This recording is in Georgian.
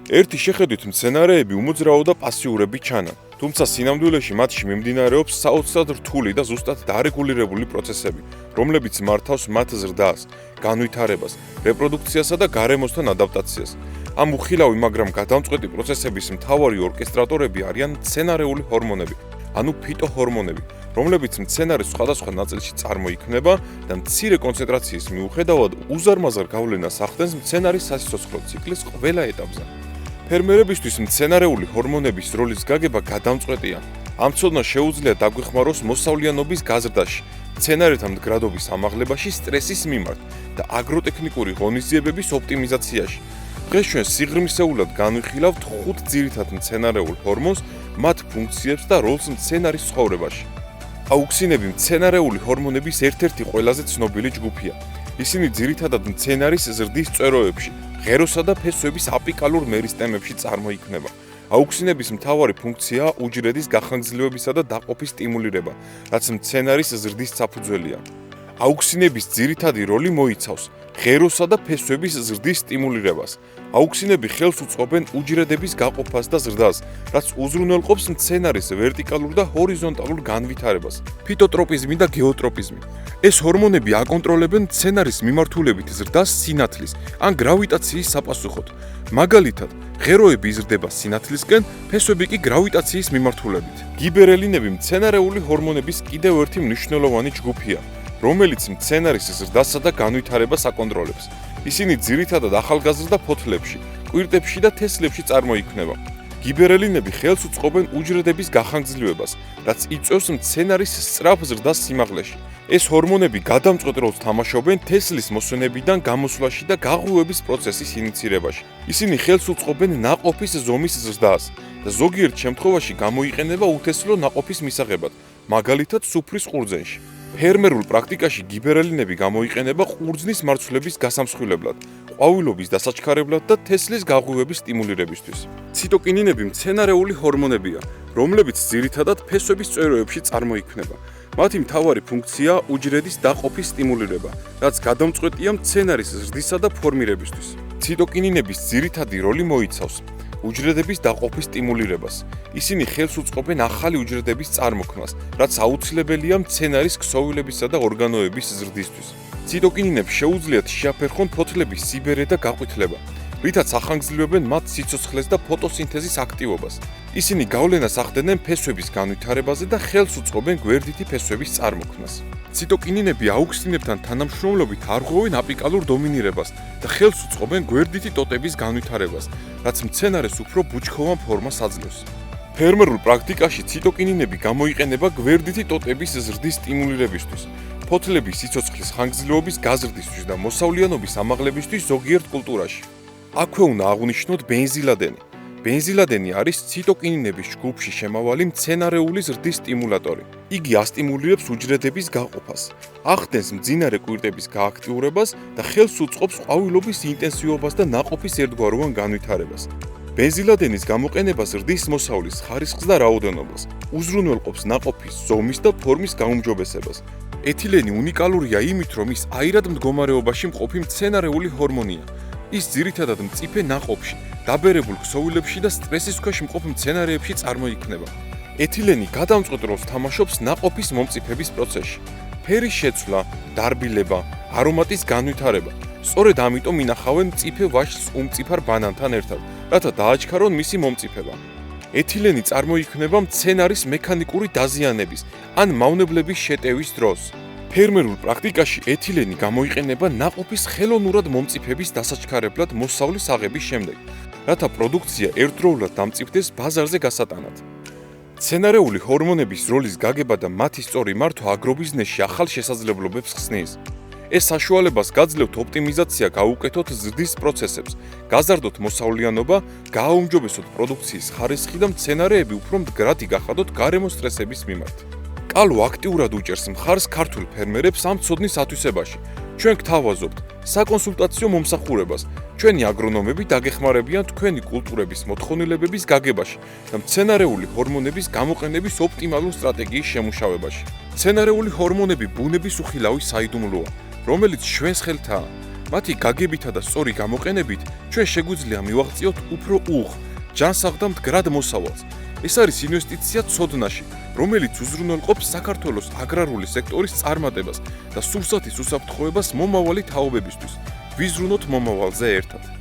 ერთი შეხედვით მცენარეები უმოძრაო და პასიურები ჩანან, თუმცა სინამდვილეში მათში მიმდინარეობს საოცრად რთული და ზუსტად დარეგულირებული პროცესები, რომლებიც მართავს მათ ზრდას, განვითარებას, რეპროდუქციასა და გარემოსთან ადაპტაციას. ამ უხილავი, მაგრამ გადამწყვეტი პროცესების მთავარი ორკესტრატორები არიან მცენარეული ჰორმონები, ანუ ფიტოჰორმონები, რომლებიც მცენარის სხვადასხვა ნაწილში წარმოიქმნება და მცირე კონცენტრაციის მიუხედავად უზარმაზარ გავლენას ახდენს მცენარის სასიცოცხლო ციკლის ყველა ეტაპზე. ფერმერებისთვის მცენარეული ჰორმონების როლის გაგება გადამწყვეტია. ამ ცოდნას შეუძლია დაგვეხმაროს მოსავლიანობის გაზრდაში, მცენარეთა მდგრადობის ამაღლებაში, სტრესის მიმართ და აგროტექნიკური ღონისძიებების ოპტიმიზაციაში. დღეს ჩვენ სიღრმისეულად განვიხილავთ 5 ძირითად მცენარეულ ჰორმონს, მათ ფუნქციებს და როლს მცენარის ცხოვრებაში. აუქსინები მცენარეული ჰორმონების ერთ-ერთი ყველაზე ცნობილი ჯგუფია. ისინი ძირითადად მცენარის ზრდის წვეროებში, ღეროსა და ფესვების აპიკალურ მერისტემებში წარმოიქმნება. აუქსინების მთავარი ფუნქციაა უჯრედის გახანგრძლივებისა და დაყოფის სტიმულირება, რაც მცენარის ზრდის საფუძველია. აუქსინების ძირითადი როლი მოიცავს ღეროსა და ფესვების ზრდის სტიმულირებას. აუქსინები ხელს უწყობენ უჯრედების გაყოფას და ზრდას, რაც უზრუნველყოფს მცენარის ვერტიკალურ და ჰორიზონტალურ განვითარებას. ფიტოტროპიზმი და გეოტროპიზმი. ეს ჰორმონები აკონტროლებენ მცენარის მიმართულებით ზრდას სინათლის ან გრავიტაციის საპასუხოდ. მაგალითად, ღეროები იზრდება სინათლისკენ, ფესვები კი გრავიტაციის მიმართულებით. გიბერელინები მცენარეული ჰორმონების კიდევ ერთი მნიშვნელოვანი ჯგუფია, რომელიც მცენარის ზრდასა და განვითარებას აკონტროლებს. ისინი ძირითადად ახალგაზრდა ფოთლებში, კვირტებში და თესლებში წარმოიქმნება. გიბერელინები ხელს უწყობენ უჯრედების გახანგრძლივებას, რაც იწვევს მცენარის სწრაფ ზრდას სიმაღლეში. ეს ჰორმონები გადამწყვეტ როლს თამაშობენ თესლის მოსვენებიდან გამოსვლაში და გაღვივების პროცესის ინიცირებაში. ისინი ხელს უწყობენ ნაყოფის ზომის ზრდას და ზოგიერთ შემთხვევაში გამოიყენება უთესლო ნაყოფის მისაღებად, მაგალითად სუფრის ყურძენში. ფერმერულ პრაქტიკაში გიბერელინები გამოიყენება ყურძნის მარცვლების გასამსხვილებლად, ყვავილობის დასაჩქარებლად და თესლის გაღვივების სტიმულირებისთვის. ციტოკინინები მცენარეული ჰორმონებია, რომლებიც ძირითადად ფესვების წვეროებში წარმოიქმნება. მათი მთავარი ფუნქციაა უჯრედის დაყოფის სტიმულირება, რაც გადამწყვეტია მცენარის ზრდისა და ფორმირებისთვის. ციტოკინინების ძირითადი როლი მოიცავს უჯრედების დაყოფის სტიმულირებას. ისინი ხელს უწყობენ ახალი უჯრედების წარმოქმნას, რაც აუცილებელია მცენარის ქსოვილებისა და ორგანოების ზრდისთვის. ციტოკინინებს შეუძლიათ შეაფერხონ ფოთლების სიბერე და გაყვითლება, რითაც ახანგრძლივებენ მათ სიცოცხლეს და ფოტოსინთეზის აქტივობას. ისინი გავლენას ახდენენ ფესვების განვითარებაზე და ხელს უწყობენ გვერდითი ფესვების წარმოქმნას. ციტოკინინები აუქსინებთან თანამშრომლობით არღვევენ აპიკალურ დომინირებას და ხელს უწყობენ გვერდითი ტოტების განვითარებას, რაც მცენარეს უფრო ბუჩქოვან ფორმას აძლევს. ფერმერულ პრაქტიკაში ციტოკინინები გამოიყენება გვერდითი ტოტების ზრდის სტიმულირებისთვის, ფოთლების სიცოცხლის ხანგრძლივობის გაზრდისთვის და მოსავლიანობის ამაღლებისთვის ზოგიერთ კულტურაში. აქვე უნდა აღვნიშნოთ ბენზილადენი. ბენზილადენი არის ციტოკინინების ჯგუფში შემავალი მცენარეული ზრდის სტიმულატორი. იგი ასტიმულირებს უჯრედების გაყოფას, ახდენს მძინარე კვირტების გააქტიურებას და ხელს უწყობს ყვავილობის ინტენსივობას და ნაყოფის ერთგვაროვან განვითარებას. ბენზილადენის გამოყენება ზრდის მოსავლის ხარისხს და რაოდენობას, უზრუნველყოფს ნაყოფის ზომის და ფორმის გაუმჯობესებას. ეთილენი უნიკალურია იმით, რომ ის აირად მდგომარეობაში მყოფი მცენარეული ჰორმონია. ის ძირითადად მწიფე ნაყოფში, დაბერებულ ქსოვილებში და სტრესის ქვეშ მყოფ მცენარეებში წარმოიქმნება. ეთილენი გადამწყვეტ როლს თამაშობს ნაყოფის მომწიფების პროცესში. ფერის შეცვლა, დარბილება, არომატის განვითარება. სწორედ ამიტომ ინახავენ მწიფე ვაშლს უმწიფარ ბანანთან ერთად, რათა დააჩქარონ მისი მომწიფება. ეთილენი წარმოიქმნება მცენარის მექანიკური დაზიანების ან მავნებლების შეტევის დროს. ფერმერულ პრაქტიკაში ეთილენი გამოიყენება ნაყოფის ხელოვნურად მომწიფების დასაჩქარებლად მოსავლის აღების შემდეგ, რათა პროდუქცია ერთდროულად დამწიფდეს ბაზარზე გასატანად. მცენარეული ჰორმონების როლის გაგება და მათი სწორი მართვა აგრობიზნესში ახალ შესაძლებლობებს ხსნის. ეს საშუალებას გაძლევთ ოპტიმიზაცია გაუკეთოთ ზრდის პროცესებს, გაზარდოთ მოსავლიანობა, გააუმჯობესოთ პროდუქციის ხარისხი და მცენარეები უფრო მდგრადი გახადოთ გარემოს სტრესების მიმართ. კალო აქტიურად უჭერს მხარს ქართულ ფერმერებს ამ ცოდნის ათვისებაში. ჩვენ გთავაზობთ საკონსულტაციო მომსახურებას. ჩვენი აგრონომები დაგეხმარებიან თქვენი კულტურების მოთხოვნილებების გაგებაში და მცენარეული ჰორმონების გამოყენების ოპტიმალურ სტრატეგიის შემუშავებაში. მცენარეული ჰორმონები ბუნების უხილავი საიდუმლოა, რომელიც ჩვენს ხელთაა. მათი გაგებითა და სწორი გამოყენებით ჩვენ შეგვიძლია მივაღწიოთ უფრო უხ, ჯანსაღ და მდგრად მოსავალს. ეს არის ინვესტიცია ცოდნაში, რომელიც უზრუნველყოფს საქართველოს აგრარული სექტორის წარმატებას და სურსათის უსაფრთხოებას მომავალი თაობებისთვის. ვიზრუნოთ მომავალზე ერთად.